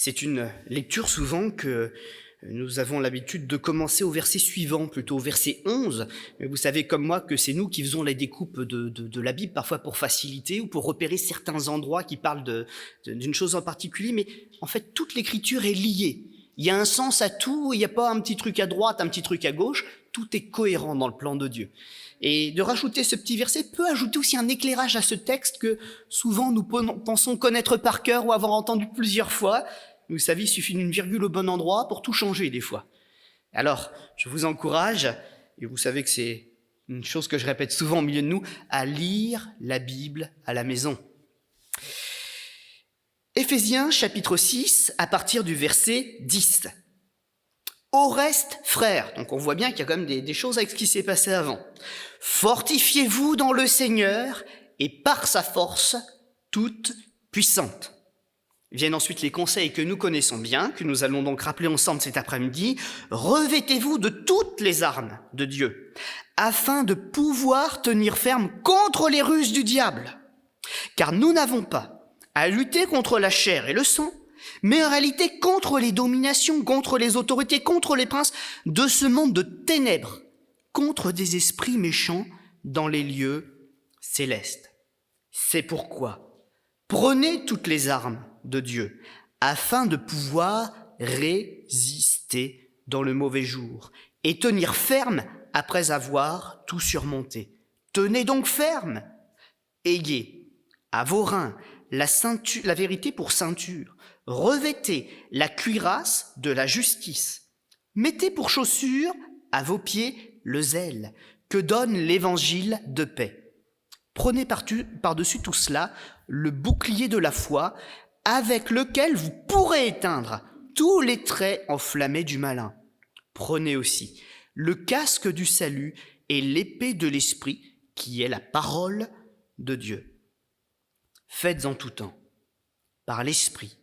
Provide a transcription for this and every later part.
C'est une lecture souvent que nous avons l'habitude de commencer au verset suivant, plutôt au verset 11. Vous savez comme moi que c'est nous qui faisons les découpes de la Bible, parfois pour faciliter ou pour repérer certains endroits qui parlent d'une chose en particulier, mais en fait toute l'écriture est liée. Il y a un sens à tout, il n'y a pas un petit truc à droite, un petit truc à gauche, tout est cohérent dans le plan de Dieu. Et de rajouter ce petit verset peut ajouter aussi un éclairage à ce texte que souvent nous pensons connaître par cœur ou avoir entendu plusieurs fois. Vous savez, il suffit d'une virgule au bon endroit pour tout changer des fois. Alors, je vous encourage, et vous savez que c'est une chose que je répète souvent au milieu de nous, à lire la Bible à la maison. Éphésiens chapitre 6, à partir du verset 10. Au reste, frères, donc on voit bien qu'il y a quand même des choses avec ce qui s'est passé avant. Fortifiez-vous dans le Seigneur et par sa force toute puissante. Viennent ensuite les conseils que nous connaissons bien, que nous allons donc rappeler ensemble cet après-midi. Revêtez-vous de toutes les armes de Dieu, afin de pouvoir tenir ferme contre les ruses du diable. Car nous n'avons pas à lutter contre la chair et le sang, mais en réalité contre les dominations, contre les autorités, contre les princes de ce monde de ténèbres, contre des esprits méchants dans les lieux célestes. C'est pourquoi prenez toutes les armes de Dieu, afin de pouvoir résister dans le mauvais jour et tenir ferme après avoir tout surmonté. Tenez donc ferme, ayez à vos reins la vérité pour ceinture, revêtez la cuirasse de la justice, mettez pour chaussure à vos pieds le zèle que donne l'évangile de paix. Prenez par-dessus tout cela le bouclier de la foi, avec lequel vous pourrez éteindre tous les traits enflammés du malin. Prenez aussi le casque du salut et l'épée de l'esprit, qui est la parole de Dieu. Faites en tout temps, par l'esprit,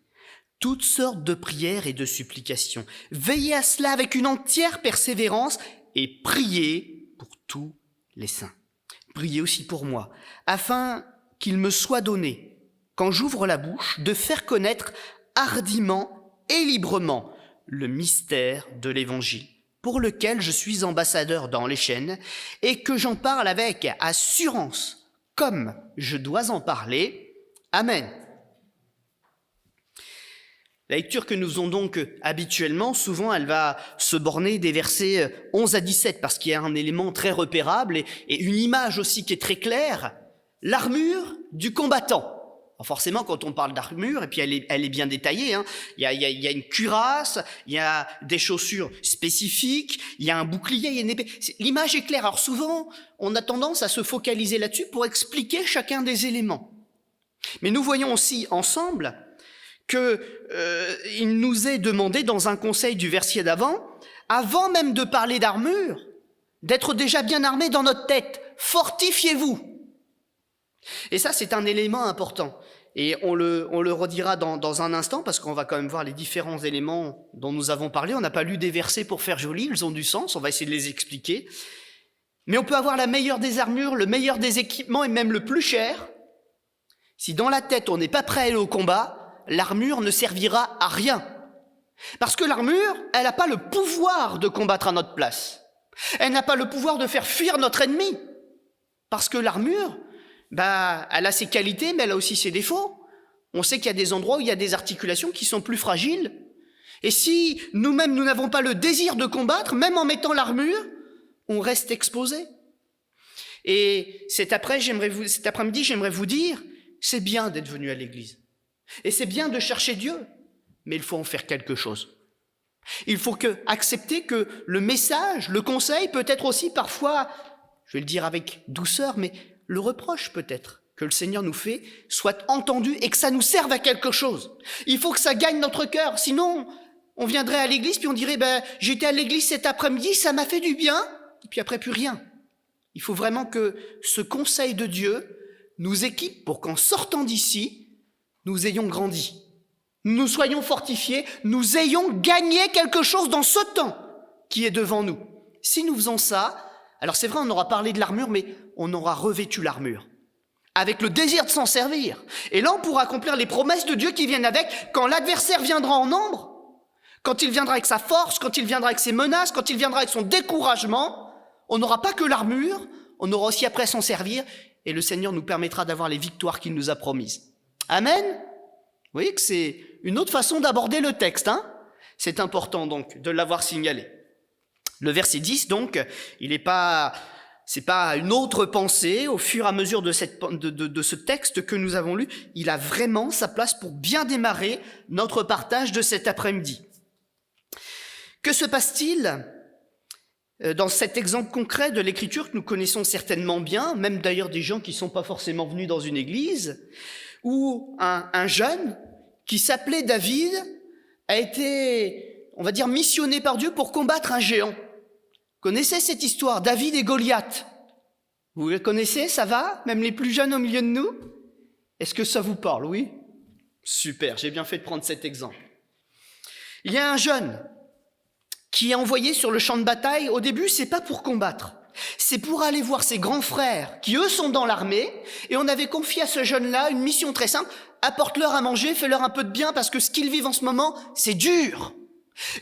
toutes sortes de prières et de supplications. Veillez à cela avec une entière persévérance et priez pour tous les saints. Priez aussi pour moi, afin qu'il me soit donné, quand j'ouvre la bouche, de faire connaître hardiment et librement le mystère de l'Évangile, pour lequel je suis ambassadeur dans les chaînes, et que j'en parle avec assurance, comme je dois en parler. Amen. La lecture que nous faisons donc habituellement, souvent elle va se borner des versets 11 à 17, parce qu'il y a un élément très repérable et une image aussi qui est très claire, l'armure du combattant. Alors forcément, quand on parle d'armure, et puis elle est bien détaillée, hein, il y a une cuirasse, il y a des chaussures spécifiques, il y a un bouclier, il y a une épée. L'image est claire. Alors souvent, on a tendance à se focaliser là-dessus pour expliquer chacun des éléments. Mais nous voyons aussi ensemble qu'il nous est demandé dans un conseil du verset d'avant, avant même de parler d'armure, d'être déjà bien armé dans notre tête. Fortifiez-vous. Et ça, c'est un élément important. Et on le redira dans un instant, parce qu'on va quand même voir les différents éléments dont nous avons parlé. On n'a pas lu des versets pour faire joli, ils ont du sens, on va essayer de les expliquer. Mais on peut avoir la meilleure des armures, le meilleur des équipements et même le plus cher. Si dans la tête, on n'est pas prêt à aller au combat, l'armure ne servira à rien. Parce que l'armure, elle n'a pas le pouvoir de combattre à notre place. Elle n'a pas le pouvoir de faire fuir notre ennemi. Parce que l'armure, elle a ses qualités, mais elle a aussi ses défauts. On sait qu'il y a des endroits où il y a des articulations qui sont plus fragiles. Et si nous-mêmes, nous n'avons pas le désir de combattre, même en mettant l'armure, on reste exposé. Et cet après-midi, j'aimerais vous dire, c'est bien d'être venu à l'église. Et c'est bien de chercher Dieu, mais il faut en faire quelque chose. Il faut accepter que le message, le conseil, peut être aussi parfois, je vais le dire avec douceur, mais le reproche peut-être que le Seigneur nous fait soit entendu et que ça nous serve à quelque chose. Il faut que ça gagne notre cœur, sinon on viendrait à l'église puis on dirait j'étais à l'église cet après-midi, ça m'a fait du bien, et puis après plus rien. Il faut vraiment que ce conseil de Dieu nous équipe pour qu'en sortant d'ici, nous ayons grandi, nous soyons fortifiés, nous ayons gagné quelque chose dans ce temps qui est devant nous. Si nous faisons ça, alors c'est vrai, on aura parlé de l'armure, mais on aura revêtu l'armure. avec le désir de s'en servir. Et là, on pourra accomplir les promesses de Dieu qui viennent avec quand l'adversaire viendra en nombre, quand il viendra avec sa force, quand il viendra avec ses menaces, quand il viendra avec son découragement. On n'aura pas que l'armure, on aura aussi après à s'en servir, et le Seigneur nous permettra d'avoir les victoires qu'il nous a promises. Amen. Vous voyez que c'est une autre façon d'aborder le texte, hein. C'est important donc de l'avoir signalé. Le verset 10, donc, c'est pas une autre pensée au fur et à mesure de ce texte que nous avons lu. Il a vraiment sa place pour bien démarrer notre partage de cet après-midi. Que se passe-t-il dans cet exemple concret de l'Écriture que nous connaissons certainement bien, même d'ailleurs des gens qui ne sont pas forcément venus dans une église, où un jeune qui s'appelait David a été, on va dire, missionné par Dieu pour combattre un géant. Vous connaissez cette histoire, David et Goliath? Vous la connaissez, ça va? Même les plus jeunes au milieu de nous? Est-ce que ça vous parle, oui? Super, j'ai bien fait de prendre cet exemple. Il y a un jeune qui est envoyé sur le champ de bataille. Au début, c'est pas pour combattre, c'est pour aller voir ses grands frères qui, eux, sont dans l'armée, et on avait confié à ce jeune-là une mission très simple: apporte-leur à manger, fais-leur un peu de bien, parce que ce qu'ils vivent en ce moment, c'est dur.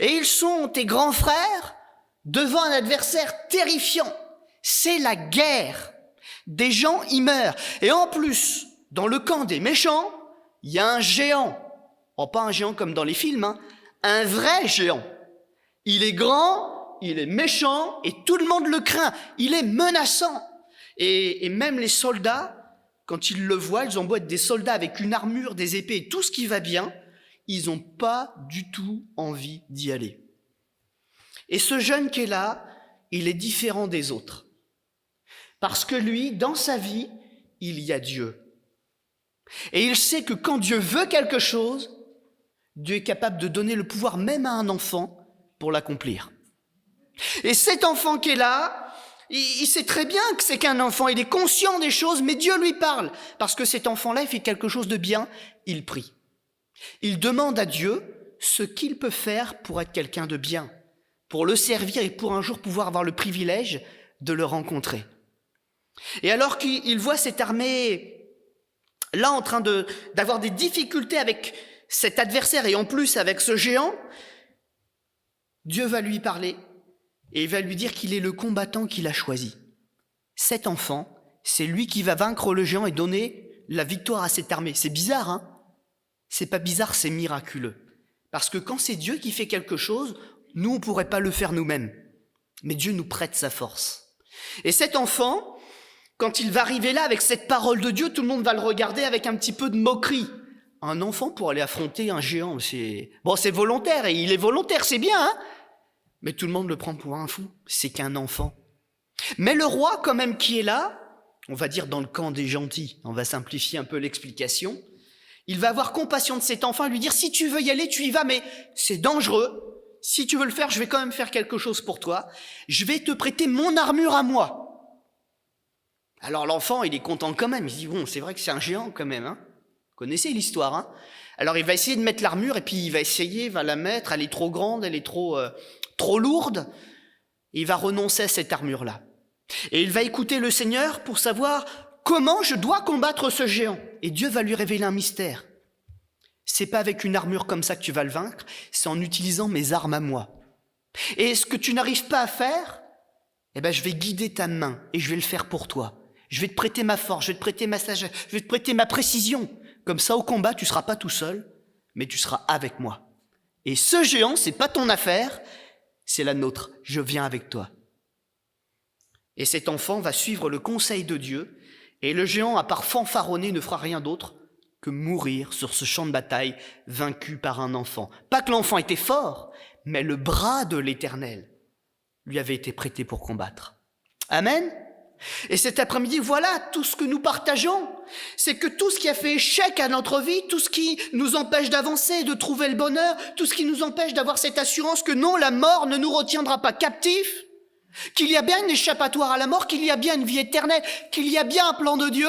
Et ils sont, tes grands frères, devant un adversaire terrifiant. C'est la guerre. Des gens y meurent. Et en plus, dans le camp des méchants, il y a un géant. Oh, pas un géant comme dans les films, hein, un vrai géant. Il est grand, il est méchant, et tout le monde le craint. Il est menaçant. Et même les soldats, quand ils le voient, ils ont beau être des soldats avec une armure, des épées et tout ce qui va bien, ils n'ont pas du tout envie d'y aller. Et ce jeune qui est là, il est différent des autres. Parce que lui, dans sa vie, il y a Dieu. Et il sait que quand Dieu veut quelque chose, Dieu est capable de donner le pouvoir même à un enfant pour l'accomplir. Et cet enfant qui est là, il sait très bien que c'est qu'un enfant, il est conscient des choses, mais Dieu lui parle. Parce que cet enfant-là, il fait quelque chose de bien, il prie. Il demande à Dieu ce qu'il peut faire pour être quelqu'un de bien, pour le servir et pour un jour pouvoir avoir le privilège de le rencontrer. Et alors qu'il voit cette armée là en train d'avoir des difficultés avec cet adversaire et en plus avec ce géant, Dieu va lui parler et il va lui dire qu'il est le combattant qu'il a choisi. Cet enfant, c'est lui qui va vaincre le géant et donner la victoire à cette armée. C'est bizarre, hein? C'est pas bizarre, c'est miraculeux. Parce que quand c'est Dieu qui fait quelque chose, nous, on ne pourrait pas le faire nous-mêmes. Mais Dieu nous prête sa force. Et cet enfant, quand il va arriver là avec cette parole de Dieu, tout le monde va le regarder avec un petit peu de moquerie. Un enfant pour aller affronter un géant, c'est volontaire, et il est volontaire, c'est bien, hein? Mais tout le monde le prend pour un fou, c'est qu'un enfant. Mais le roi, quand même, qui est là, on va dire dans le camp des gentils, on va simplifier un peu l'explication, il va avoir compassion de cet enfant et lui dire: si tu veux y aller, tu y vas, mais c'est dangereux. Si tu veux le faire, je vais quand même faire quelque chose pour toi. Je vais te prêter mon armure à moi. Alors l'enfant, il est content quand même. Il se dit: bon, c'est vrai que c'est un géant quand même, hein. Vous connaissez l'histoire, hein. Alors il va essayer de mettre l'armure et puis il va la mettre. Elle est trop grande, elle est trop lourde. Et il va renoncer à cette armure-là. Et il va écouter le Seigneur pour savoir comment je dois combattre ce géant. Et Dieu va lui révéler un mystère. C'est pas avec une armure comme ça que tu vas le vaincre, c'est en utilisant mes armes à moi. Et ce que tu n'arrives pas à faire, je vais guider ta main et je vais le faire pour toi. Je vais te prêter ma force, je vais te prêter ma sagesse, je vais te prêter ma précision. Comme ça, au combat, tu seras pas tout seul, mais tu seras avec moi. Et ce géant, c'est pas ton affaire, c'est la nôtre. Je viens avec toi. Et cet enfant va suivre le conseil de Dieu, et le géant, à part fanfaronner, ne fera rien d'autre que mourir sur ce champ de bataille, vaincu par un enfant. Pas que l'enfant était fort, mais le bras de l'Éternel lui avait été prêté pour combattre. Amen. Et cet après-midi, voilà tout ce que nous partageons. C'est que tout ce qui a fait échec à notre vie, tout ce qui nous empêche d'avancer, de trouver le bonheur, tout ce qui nous empêche d'avoir cette assurance que non, la mort ne nous retiendra pas captifs, qu'il y a bien une échappatoire à la mort, qu'il y a bien une vie éternelle, qu'il y a bien un plan de Dieu,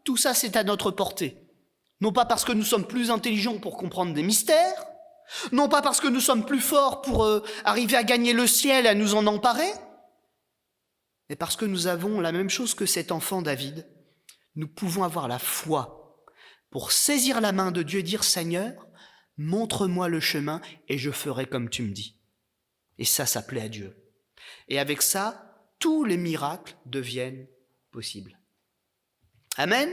tout ça c'est à notre portée. Non pas parce que nous sommes plus intelligents pour comprendre des mystères, non pas parce que nous sommes plus forts pour arriver à gagner le ciel, à nous en emparer, mais parce que nous avons la même chose que cet enfant David. nous pouvons avoir la foi pour saisir la main de Dieu et dire « Seigneur, montre-moi le chemin et je ferai comme tu me dis. » Et ça plaît à Dieu. Et avec ça, tous les miracles deviennent possibles. Amen.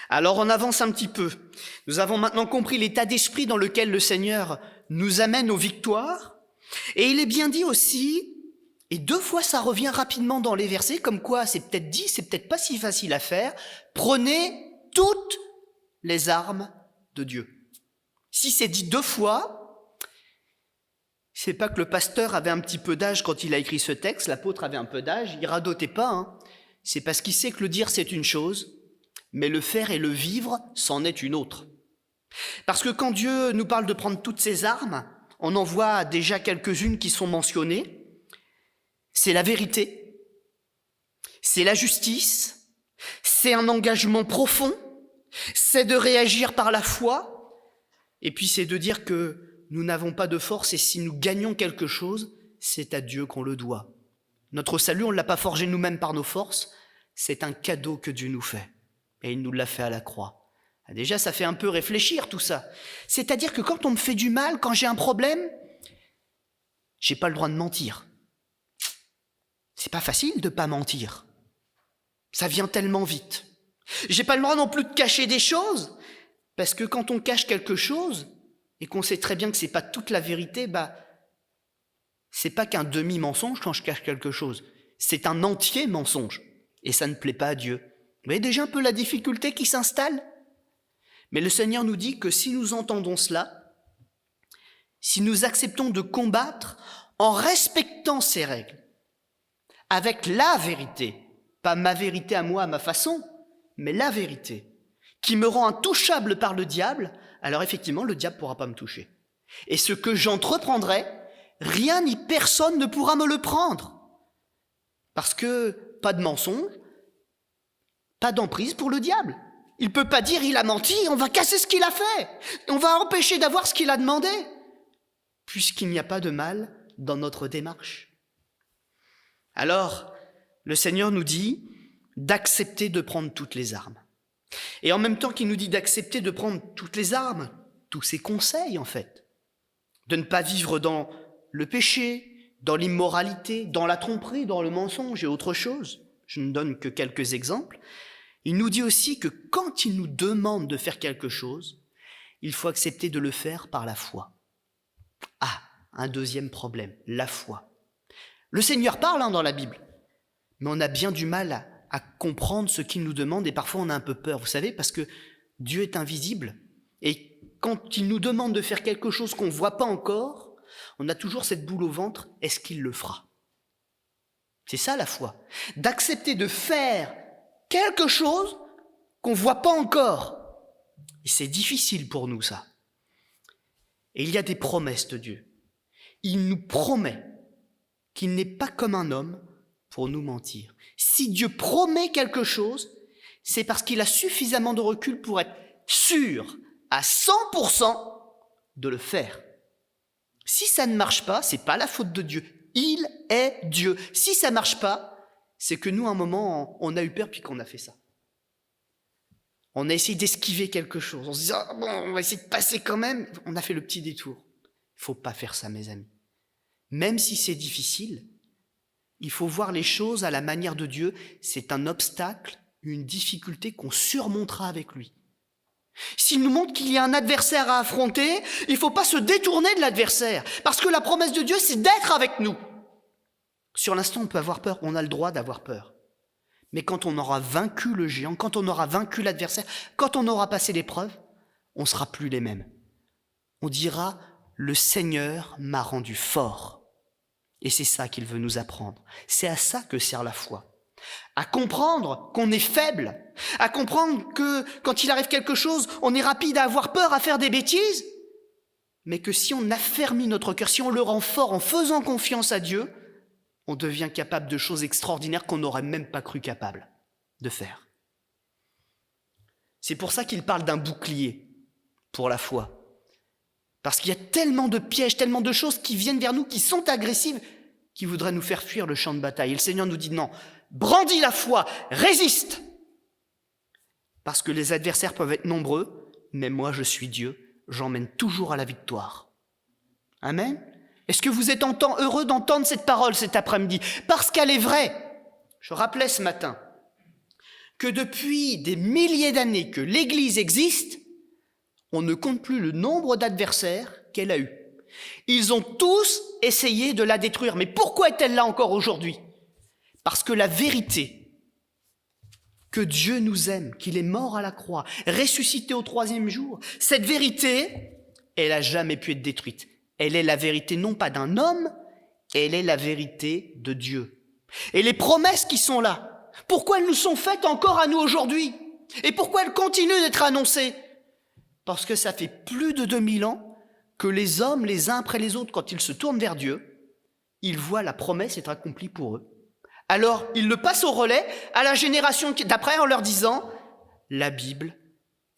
Alors on avance un petit peu. Nous avons maintenant compris l'état d'esprit dans lequel le Seigneur nous amène aux victoires. Et il est bien dit aussi, et 2 fois ça revient rapidement dans les versets, comme quoi c'est peut-être dit, c'est peut-être pas si facile à faire, prenez toutes les armes de Dieu. Si c'est dit 2 fois, c'est pas que le pasteur avait un petit peu d'âge quand il a écrit ce texte, l'apôtre avait un peu d'âge, il radotait pas, hein. C'est parce qu'il sait que le dire c'est une chose, mais le faire et le vivre, c'en est une autre. Parce que quand Dieu nous parle de prendre toutes ces armes, on en voit déjà quelques-unes qui sont mentionnées. C'est la vérité, c'est la justice, c'est un engagement profond, c'est de réagir par la foi, et puis c'est de dire que nous n'avons pas de force et si nous gagnons quelque chose, c'est à Dieu qu'on le doit. Notre salut, on ne l'a pas forgé nous-mêmes par nos forces, c'est un cadeau que Dieu nous fait. Et il nous l'a fait à la croix. Déjà, ça fait un peu réfléchir tout ça. C'est-à-dire que quand on me fait du mal, quand j'ai un problème, j'ai pas le droit de mentir. C'est pas facile de pas mentir. Ça vient tellement vite. J'ai pas le droit non plus de cacher des choses, parce que quand on cache quelque chose, et qu'on sait très bien que c'est pas toute la vérité, c'est pas qu'un demi-mensonge quand je cache quelque chose. C'est un entier mensonge. Et ça ne plaît pas à Dieu. Vous voyez déjà un peu la difficulté qui s'installe ? Mais le Seigneur nous dit que si nous entendons cela, si nous acceptons de combattre en respectant ces règles, avec la vérité, pas ma vérité à moi, à ma façon, mais la vérité, qui me rend intouchable par le diable, alors effectivement, le diable ne pourra pas me toucher. Et ce que j'entreprendrai, rien ni personne ne pourra me le prendre. Parce que pas de mensonge, pas d'emprise pour le diable. Il ne peut pas dire il a menti, on va casser ce qu'il a fait. On va empêcher d'avoir ce qu'il a demandé. Puisqu'il n'y a pas de mal dans notre démarche. Alors, le Seigneur nous dit d'accepter de prendre toutes les armes. Et en même temps qu'il nous dit d'accepter de prendre toutes les armes, tous ses conseils en fait, de ne pas vivre dans le péché, dans l'immoralité, dans la tromperie, dans le mensonge et autre chose, je ne donne que quelques exemples, il nous dit aussi que quand il nous demande de faire quelque chose, il faut accepter de le faire par la foi. Ah, un deuxième problème, la foi. Le Seigneur parle dans la Bible, mais on a bien du mal à comprendre ce qu'il nous demande et parfois on a un peu peur, vous savez, parce que Dieu est invisible et quand il nous demande de faire quelque chose qu'on ne voit pas encore, on a toujours cette boule au ventre, est-ce qu'il le fera ? C'est ça la foi, d'accepter de faire quelque chose qu'on ne voit pas encore. Et c'est difficile pour nous ça. Et il y a des promesses de Dieu. Il nous promet qu'il n'est pas comme un homme pour nous mentir. Si Dieu promet quelque chose, c'est parce qu'il a suffisamment de recul pour être sûr à 100% de le faire. Si ça ne marche pas, c'est pas la faute de Dieu. Il est Dieu. Si ça ne marche pas, c'est que nous, à un moment, on a eu peur puis qu'on a fait ça. On a essayé d'esquiver quelque chose. On se dit, bon, on va essayer de passer quand même. On a fait le petit détour. Il ne faut pas faire ça, mes amis. Même si c'est difficile, il faut voir les choses à la manière de Dieu. C'est un obstacle, une difficulté qu'on surmontera avec lui. S'il nous montre qu'il y a un adversaire à affronter, il ne faut pas se détourner de l'adversaire. Parce que la promesse de Dieu, c'est d'être avec nous. Sur l'instant, on peut avoir peur, on a le droit d'avoir peur. Mais quand on aura vaincu le géant, quand on aura vaincu l'adversaire, quand on aura passé l'épreuve, on ne sera plus les mêmes. On dira, le Seigneur m'a rendu fort. Et c'est ça qu'il veut nous apprendre. C'est à ça que sert la foi. À comprendre qu'on est faible, à comprendre que quand il arrive quelque chose, on est rapide à avoir peur, à faire des bêtises, mais que si on affermit notre cœur, si on le rend fort en faisant confiance à Dieu, on devient capable de choses extraordinaires qu'on n'aurait même pas cru capable de faire. C'est pour ça qu'il parle d'un bouclier pour la foi. Parce qu'il y a tellement de pièges, tellement de choses qui viennent vers nous, qui sont agressives, qui voudraient nous faire fuir le champ de bataille. Et le Seigneur nous dit non, brandis la foi, résiste, Parce que les adversaires peuvent être nombreux, mais moi je suis Dieu, j'emmène toujours à la victoire. Amen. Est-ce que vous êtes heureux d'entendre cette parole cet après-midi? Parce qu'elle est vraie. Je rappelais ce matin que depuis des milliers d'années que l'Église existe, on ne compte plus le nombre d'adversaires qu'elle a eus. Ils ont tous essayé de la détruire. Mais pourquoi est-elle là encore aujourd'hui? Parce que la vérité, que Dieu nous aime, qu'il est mort à la croix, ressuscité au 3e jour, cette vérité, elle n'a jamais pu être détruite. Elle est la vérité non pas d'un homme, elle est la vérité de Dieu. Et les promesses qui sont là, pourquoi elles nous sont faites encore à nous aujourd'hui? Et pourquoi elles continuent d'être annoncées? Parce que ça fait plus de 2000 ans que les hommes, les uns après les autres, quand ils se tournent vers Dieu, ils voient la promesse être accomplie pour eux. Alors, ils le passent au relais à la génération d'après en leur disant « La Bible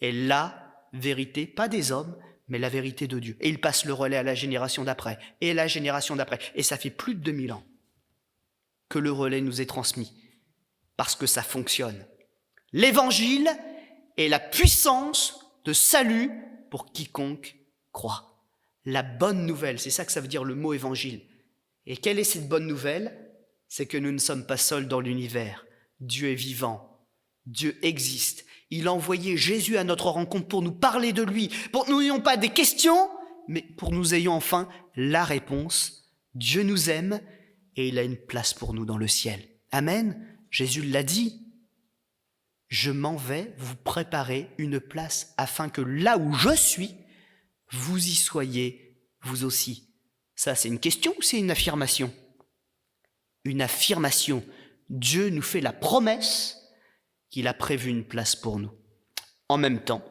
est la vérité, pas des hommes, mais la vérité de Dieu. » Et ils passent le relais à la génération d'après et à la génération d'après. Et ça fait plus de 2000 ans que le relais nous est transmis, parce que ça fonctionne. L'évangile est la puissance de salut pour quiconque croit. La bonne nouvelle, c'est ça que ça veut dire le mot évangile. Et quelle est cette bonne nouvelle? C'est que nous ne sommes pas seuls dans l'univers. Dieu est vivant, Dieu existe. Il a envoyé Jésus à notre rencontre pour nous parler de lui, pour que nous n'ayons pas des questions, mais pour que nous ayons enfin la réponse. Dieu nous aime et il a une place pour nous dans le ciel. Amen. Jésus l'a dit. Je m'en vais vous préparer une place afin que là où je suis, vous y soyez vous aussi. Ça, c'est une question ou c'est une affirmation? Une affirmation. Dieu nous fait la promesse qu'il a prévu une place pour nous. En même temps,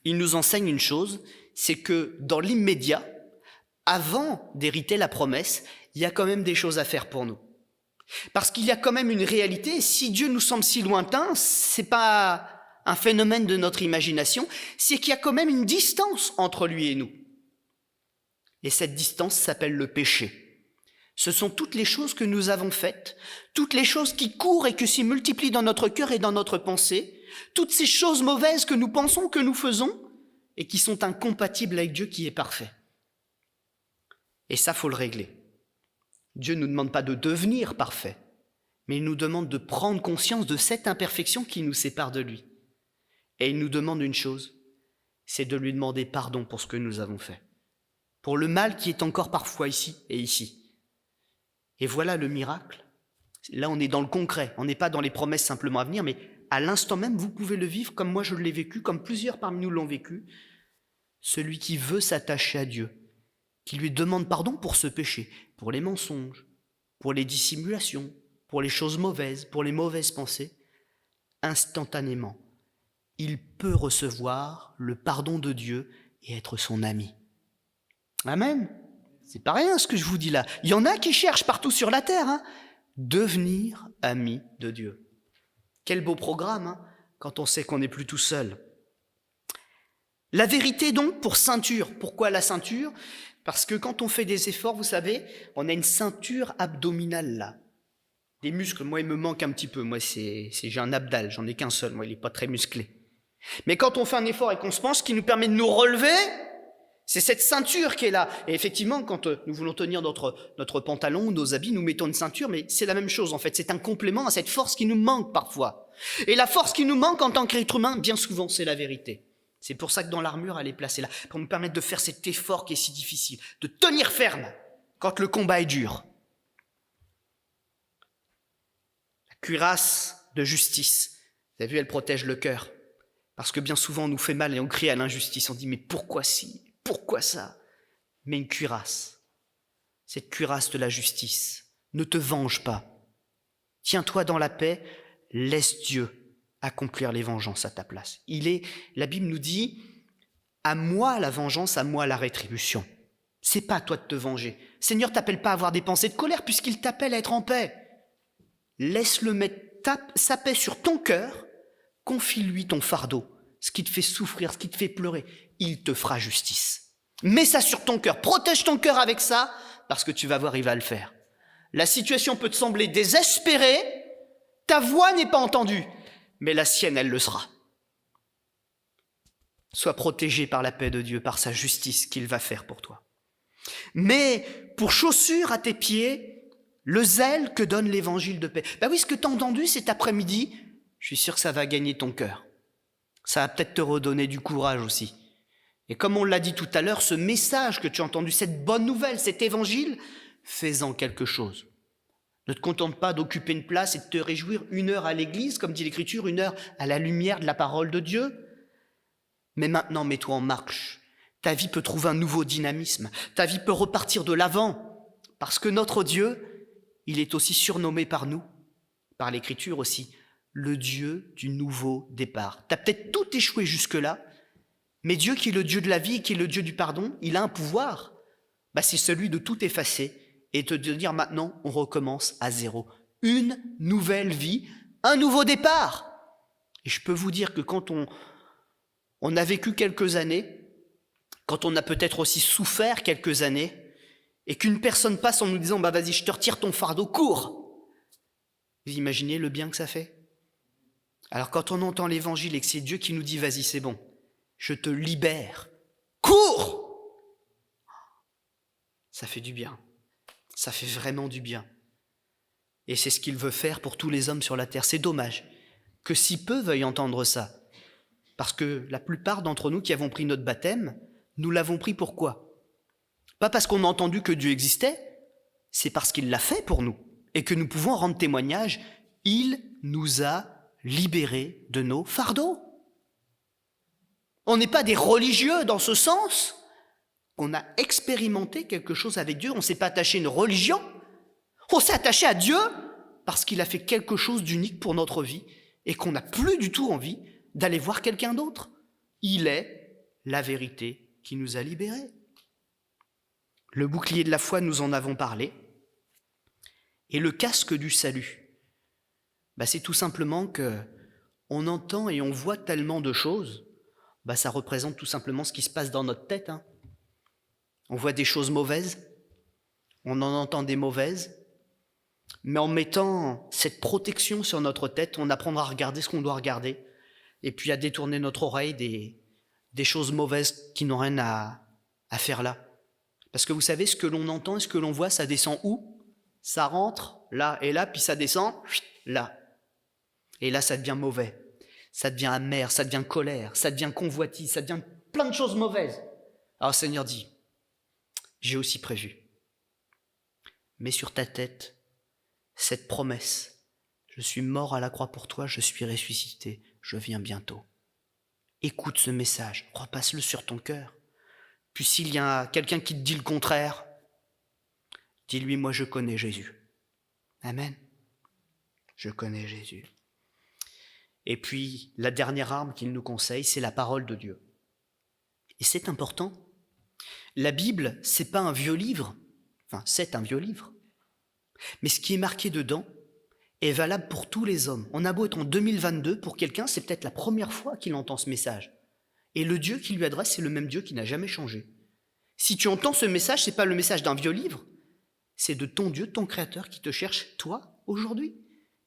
il nous enseigne une chose, c'est que dans l'immédiat, avant d'hériter la promesse, il y a quand même des choses à faire pour nous. Parce qu'il y a quand même une réalité, si Dieu nous semble si lointain, c'est pas un phénomène de notre imagination, c'est qu'il y a quand même une distance entre lui et nous. Et cette distance s'appelle le péché. Ce sont toutes les choses que nous avons faites, toutes les choses qui courent et qui s'y multiplient dans notre cœur et dans notre pensée, toutes ces choses mauvaises que nous pensons, que nous faisons, et qui sont incompatibles avec Dieu qui est parfait. Et ça, faut le régler. Dieu ne nous demande pas de devenir parfait, mais il nous demande de prendre conscience de cette imperfection qui nous sépare de lui. Et il nous demande une chose, c'est de lui demander pardon pour ce que nous avons fait, pour le mal qui est encore parfois ici et ici. Et voilà le miracle. Là, on est dans le concret, on n'est pas dans les promesses simplement à venir, mais à l'instant même, vous pouvez le vivre comme moi je l'ai vécu, comme plusieurs parmi nous l'ont vécu. Celui qui veut s'attacher à Dieu, qui lui demande pardon pour ce péché, pour les mensonges, pour les dissimulations, pour les choses mauvaises, pour les mauvaises pensées, instantanément, il peut recevoir le pardon de Dieu et être son ami. Amen. C'est pas rien ce que je vous dis là. Il y en a qui cherchent partout sur la terre, devenir ami de Dieu. Quel beau programme, quand on sait qu'on n'est plus tout seul. La vérité donc pour ceinture. Pourquoi la ceinture? Parce que quand on fait des efforts, vous savez, on a une ceinture abdominale là. Des muscles, moi il me manque un petit peu. Moi j'ai un abdal, j'en ai qu'un seul, moi il n'est pas très musclé. Mais quand on fait un effort et qu'on se penche, ce qui nous permet de nous relever, c'est cette ceinture qui est là. Et effectivement, quand nous voulons tenir notre pantalon ou nos habits, nous mettons une ceinture, mais c'est la même chose en fait. C'est un complément à cette force qui nous manque parfois. Et la force qui nous manque en tant qu'être humain, bien souvent, c'est la vérité. C'est pour ça que dans l'armure, elle est placée là, pour nous permettre de faire cet effort qui est si difficile, de tenir ferme quand le combat est dur. La cuirasse de justice, vous avez vu, elle protège le cœur. Parce que bien souvent, on nous fait mal et on crie à l'injustice. On dit, mais pourquoi ci? Pourquoi ça? Mais une cuirasse, cette cuirasse de la justice, ne te venge pas. Tiens-toi dans la paix, laisse Dieu accomplir les vengeances à ta place. La Bible nous dit, à moi la vengeance, à moi la rétribution. C'est pas à toi de te venger. Le Seigneur t'appelle pas à avoir des pensées de colère puisqu'il t'appelle à être en paix. Laisse-le mettre sa paix sur ton cœur, confie-lui ton fardeau, ce qui te fait souffrir, ce qui te fait pleurer. Il te fera justice. Mets ça sur ton cœur, protège ton cœur avec ça, parce que tu vas voir, il va le faire. La situation peut te sembler désespérée, ta voix n'est pas entendue, mais la sienne, elle le sera. Sois protégé par la paix de Dieu, par sa justice qu'il va faire pour toi. Mais pour chaussure à tes pieds, le zèle que donne l'évangile de paix. Ben oui, ce que tu as entendu cet après-midi, je suis sûr que ça va gagner ton cœur. Ça va peut-être te redonner du courage aussi. Et comme on l'a dit tout à l'heure, ce message que tu as entendu, cette bonne nouvelle, cet évangile, fais-en quelque chose. Ne te contente pas d'occuper une place et de te réjouir 1 heure à l'église, comme dit l'Écriture, 1 heure à la lumière de la parole de Dieu. Mais maintenant, mets-toi en marche. Ta vie peut trouver un nouveau dynamisme. Ta vie peut repartir de l'avant. Parce que notre Dieu, il est aussi surnommé par nous, par l'Écriture aussi, le Dieu du nouveau départ. Tu as peut-être tout échoué jusque-là, mais Dieu qui est le Dieu de la vie, qui est le Dieu du pardon, il a un pouvoir. C'est celui de tout effacer et de te dire maintenant, on recommence à zéro. Une nouvelle vie, un nouveau départ. Et je peux vous dire que quand on a vécu quelques années, quand on a peut-être aussi souffert quelques années, et qu'une personne passe en nous disant « vas-y, je te retire ton fardeau, cours !» Vous imaginez le bien que ça fait? Alors quand on entend l'évangile et que c'est Dieu qui nous dit « vas-y, c'est bon, je te libère, cours !» Ça fait du bien, ça fait vraiment du bien. Et c'est ce qu'il veut faire pour tous les hommes sur la terre. C'est dommage que si peu veuillent entendre ça. Parce que la plupart d'entre nous qui avons pris notre baptême, nous l'avons pris pourquoi? Pas parce qu'on a entendu que Dieu existait, c'est parce qu'il l'a fait pour nous et que nous pouvons rendre témoignage. Il nous a libérés de nos fardeaux. On n'est pas des religieux dans ce sens. On a expérimenté quelque chose avec Dieu. On ne s'est pas attaché à une religion. On s'est attaché à Dieu parce qu'il a fait quelque chose d'unique pour notre vie et qu'on n'a plus du tout envie d'aller voir quelqu'un d'autre. Il est la vérité qui nous a libérés. Le bouclier de la foi, nous en avons parlé. Et le casque du salut, c'est tout simplement que on entend et on voit tellement de choses, ça représente tout simplement ce qui se passe dans notre tête. On voit des choses mauvaises, on en entend des mauvaises, mais en mettant cette protection sur notre tête, on apprendra à regarder ce qu'on doit regarder, et puis à détourner notre oreille des choses mauvaises qui n'ont rien à faire là. Parce que vous savez, ce que l'on entend et ce que l'on voit, ça descend où? Ça rentre là et là, puis ça descend là. Et là, ça devient mauvais, ça devient amer, ça devient colère, ça devient convoitise, ça devient plein de choses mauvaises. Alors le Seigneur dit, j'ai aussi prévu. Mets sur ta tête cette promesse. Je suis mort à la croix pour toi, je suis ressuscité, je viens bientôt. Écoute ce message, repasse-le sur ton cœur. Puis s'il y a quelqu'un qui te dit le contraire, dis-lui, moi je connais Jésus. Amen. Je connais Jésus. Et puis, la dernière arme qu'il nous conseille, c'est la parole de Dieu. Et c'est important. La Bible, c'est pas un vieux livre. Enfin, c'est un vieux livre. Mais ce qui est marqué dedans est valable pour tous les hommes. On a beau être en 2022, pour quelqu'un, c'est peut-être la première fois qu'il entend ce message. Et le Dieu qui lui adresse, c'est le même Dieu qui n'a jamais changé. Si tu entends ce message, c'est pas le message d'un vieux livre, c'est de ton Dieu, ton Créateur, qui te cherche, toi, aujourd'hui.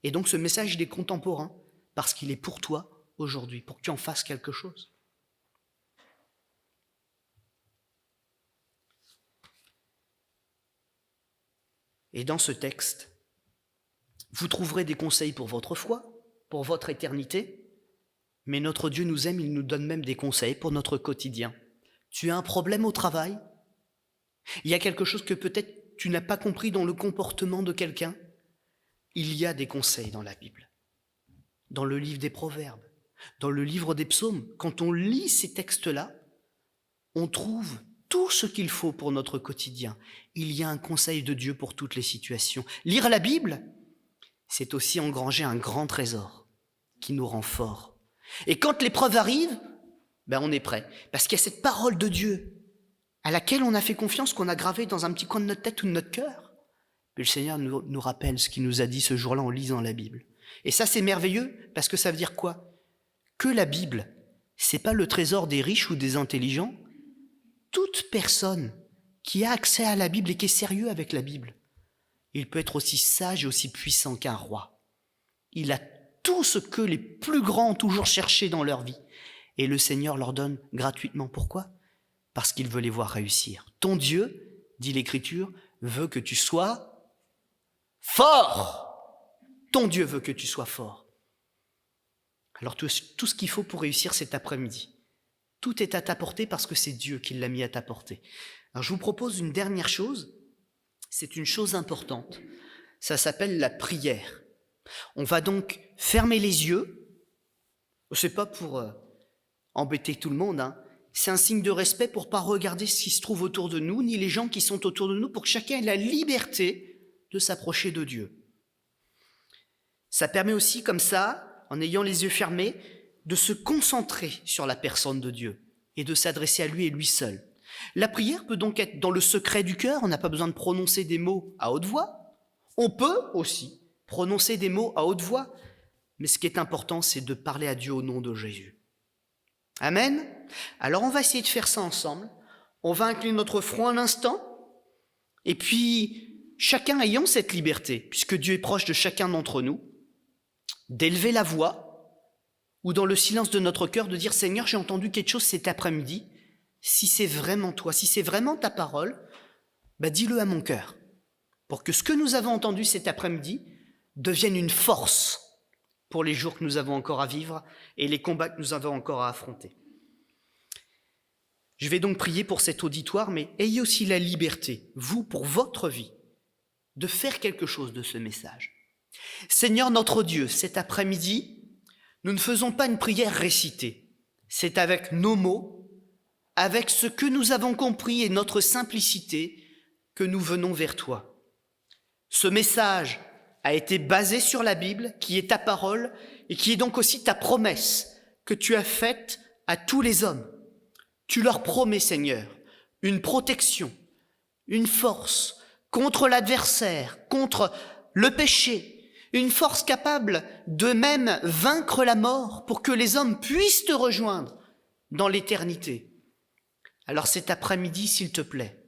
Et donc ce message, il est contemporain, parce qu'il est pour toi, aujourd'hui, pour que tu en fasses quelque chose. Et dans ce texte, vous trouverez des conseils pour votre foi, pour votre éternité, mais notre Dieu nous aime, il nous donne même des conseils pour notre quotidien. Tu as un problème au travail? Il y a quelque chose que peut-être tu n'as pas compris dans le comportement de quelqu'un? Il y a des conseils dans la Bible, dans le livre des Proverbes, dans le livre des Psaumes. Quand on lit ces textes-là, on trouve tout ce qu'il faut pour notre quotidien. Il y a un conseil de Dieu pour toutes les situations. Lire la Bible, c'est aussi engranger un grand trésor qui nous rend forts. Et quand l'épreuve arrive, on est prêt. Parce qu'il y a cette parole de Dieu à laquelle on a fait confiance, qu'on a gravée dans un petit coin de notre tête ou de notre cœur. Puis le Seigneur nous rappelle ce qu'il nous a dit ce jour-là en lisant la Bible. Et ça, c'est merveilleux, parce que ça veut dire quoi? Que la Bible, c'est pas le trésor des riches ou des intelligents. Toute personne qui a accès à la Bible et qui est sérieux avec la Bible, il peut être aussi sage et aussi puissant qu'un roi. Il a tout ce que les plus grands ont toujours cherché dans leur vie. Et le Seigneur leur donne gratuitement. Pourquoi ? Parce qu'il veut les voir réussir. Ton Dieu, dit l'Écriture, veut que tu sois fort. Ton Dieu veut que tu sois fort. Alors tout ce qu'il faut pour réussir cet après-midi, tout est à ta portée parce que c'est Dieu qui l'a mis à ta portée. Alors je vous propose une dernière chose, c'est une chose importante, ça s'appelle la prière. On va donc fermer les yeux, c'est pas pour embêter tout le monde, hein. C'est un signe de respect pour pas regarder ce qui se trouve autour de nous, ni les gens qui sont autour de nous, pour que chacun ait la liberté de s'approcher de Dieu. Ça permet aussi comme ça, en ayant les yeux fermés, de se concentrer sur la personne de Dieu et de s'adresser à lui et lui seul. La prière peut donc être dans le secret du cœur, on n'a pas besoin de prononcer des mots à haute voix. On peut aussi prononcer des mots à haute voix, mais ce qui est important, c'est de parler à Dieu au nom de Jésus. Amen. Alors on va essayer de faire ça ensemble. On va incliner notre front un instant, et puis chacun ayant cette liberté, puisque Dieu est proche de chacun d'entre nous, d'élever la voix, ou dans le silence de notre cœur, de dire « Seigneur, j'ai entendu quelque chose cet après-midi. Si c'est vraiment toi, si c'est vraiment ta parole, dis-le à mon cœur, pour que ce que nous avons entendu cet après-midi devienne une force pour les jours que nous avons encore à vivre et les combats que nous avons encore à affronter. » Je vais donc prier pour cet auditoire, mais ayez aussi la liberté, vous, pour votre vie, de faire quelque chose de ce message. Seigneur notre Dieu, cet après-midi, nous ne faisons pas une prière récitée. C'est avec nos mots, avec ce que nous avons compris et notre simplicité, que nous venons vers toi. Ce message a été basé sur la Bible, qui est ta parole, et qui est donc aussi ta promesse que tu as faite à tous les hommes. Tu leur promets, Seigneur, une protection, une force contre l'adversaire, contre le péché, une force capable de même vaincre la mort pour que les hommes puissent te rejoindre dans l'éternité. Alors cet après-midi, s'il te plaît,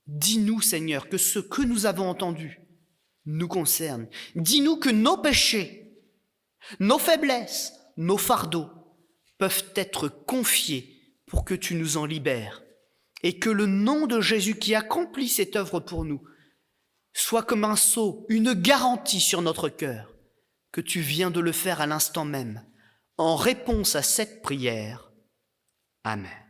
dis-nous, Seigneur, que ce que nous avons entendu nous concerne. Dis-nous que nos péchés, nos faiblesses, nos fardeaux peuvent être confiés pour que tu nous en libères et que le nom de Jésus qui accomplit cette œuvre pour nous soit comme un sceau, une garantie sur notre cœur que tu viens de le faire à l'instant même, en réponse à cette prière. Amen.